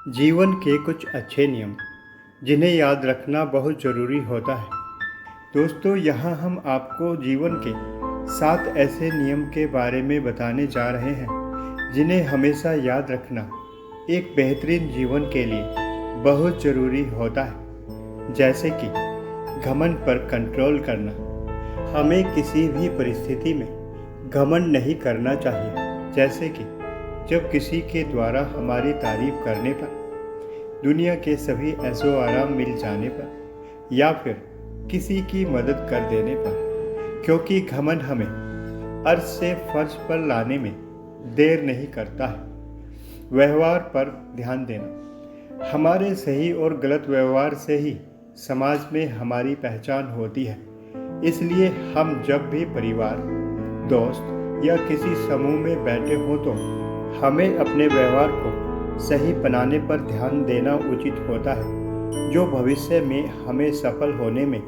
जीवन के कुछ अच्छे नियम जिन्हें याद रखना बहुत ज़रूरी होता है। दोस्तों, यहाँ हम आपको जीवन के 7 ऐसे नियम के बारे में बताने जा रहे हैं जिन्हें हमेशा याद रखना एक बेहतरीन जीवन के लिए बहुत ज़रूरी होता है। जैसे कि घमंड पर कंट्रोल करना। हमें किसी भी परिस्थिति में घमंड नहीं करना चाहिए। जैसे कि जब किसी के द्वारा हमारी तारीफ करने पर, दुनिया के सभी ऐशो आराम मिल जाने पर, या फिर किसी की मदद कर देने पर, क्योंकि घमंड हमें अर्श से फर्श पर लाने में देर नहीं करता है। व्यवहार पर ध्यान देना। हमारे सही और गलत व्यवहार से ही समाज में हमारी पहचान होती है। इसलिए हम जब भी परिवार, दोस्त या किसी समूह में बैठे हों तो हमें अपने व्यवहार को सही बनाने पर ध्यान देना उचित होता है, जो भविष्य में हमें सफल होने में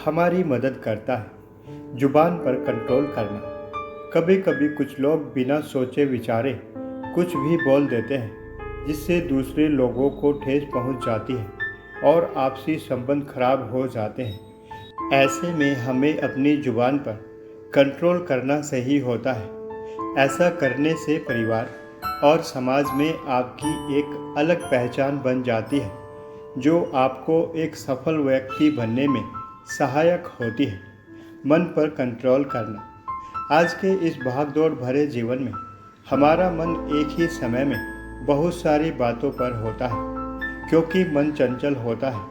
हमारी मदद करता है। जुबान पर कंट्रोल करना। कभी कभी कुछ लोग बिना सोचे विचारे कुछ भी बोल देते हैं, जिससे दूसरे लोगों को ठेस पहुंच जाती है और आपसी संबंध खराब हो जाते हैं। ऐसे में हमें अपनी जुबान पर कंट्रोल करना सही होता है। ऐसा करने से परिवार और समाज में आपकी एक अलग पहचान बन जाती है, जो आपको एक सफल व्यक्ति बनने में सहायक होती है। मन पर कंट्रोल करना। आज के इस भागदौड़ भरे जीवन में हमारा मन एक ही समय में बहुत सारी बातों पर होता है। क्योंकि मन चंचल होता है,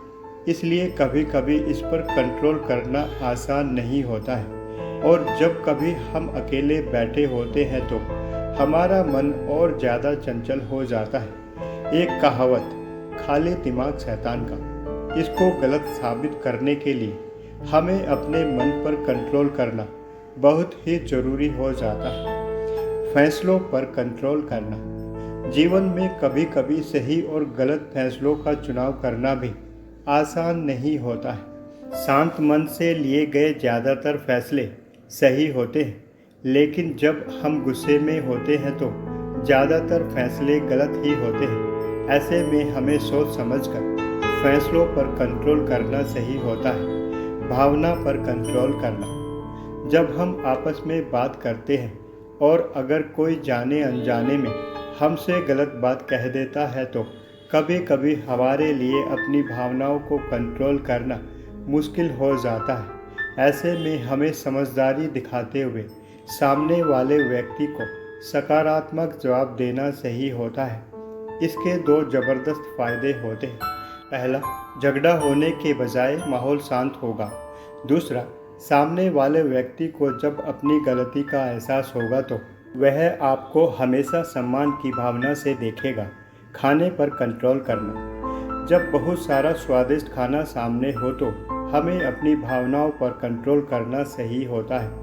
इसलिए कभी कभी इस पर कंट्रोल करना आसान नहीं होता है। और जब कभी हम अकेले बैठे होते हैं तो हमारा मन और ज़्यादा चंचल हो जाता है। एक कहावत, खाली दिमाग शैतान का, इसको गलत साबित करने के लिए हमें अपने मन पर कंट्रोल करना बहुत ही ज़रूरी हो जाता है। फैसलों पर कंट्रोल करना। जीवन में कभी कभी सही और गलत फैसलों का चुनाव करना भी आसान नहीं होता है। शांत मन से लिए गए ज़्यादातर फैसले सही होते हैं, लेकिन जब हम गुस्से में होते हैं तो ज़्यादातर फैसले गलत ही होते हैं। ऐसे में हमें सोच समझकर फैसलों पर कंट्रोल करना सही होता है। भावना पर कंट्रोल करना। जब हम आपस में बात करते हैं और अगर कोई जाने अनजाने में हमसे गलत बात कह देता है तो कभी कभी हमारे लिए अपनी भावनाओं को कंट्रोल करना मुश्किल हो जाता है। ऐसे में हमें समझदारी दिखाते हुए सामने वाले व्यक्ति को सकारात्मक जवाब देना सही होता है। इसके 2 ज़बरदस्त फायदे होते हैं। पहला, झगड़ा होने के बजाय माहौल शांत होगा। दूसरा, सामने वाले व्यक्ति को जब अपनी गलती का एहसास होगा तो वह आपको हमेशा सम्मान की भावना से देखेगा। खाने पर कंट्रोल करना। जब बहुत सारा स्वादिष्ट खाना सामने हो तो हमें अपनी भावनाओं पर कंट्रोल करना सही होता है।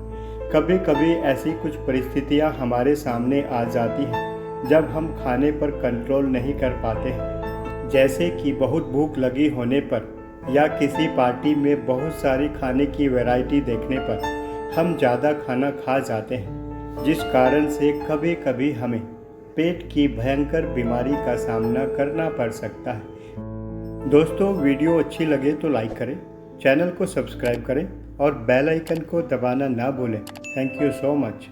कभी कभी ऐसी कुछ परिस्थितियां हमारे सामने आ जाती हैं जब हम खाने पर कंट्रोल नहीं कर पाते हैं। जैसे कि बहुत भूख लगी होने पर या किसी पार्टी में बहुत सारी खाने की वैरायटी देखने पर हम ज़्यादा खाना खा जाते हैं, जिस कारण से कभी कभी हमें पेट की भयंकर बीमारी का सामना करना पड़ सकता है। दोस्तों, वीडियो अच्छी लगे तो लाइक करें, चैनल को सब्सक्राइब करें और बेल आइकन को दबाना ना भूलें। Thank you so much.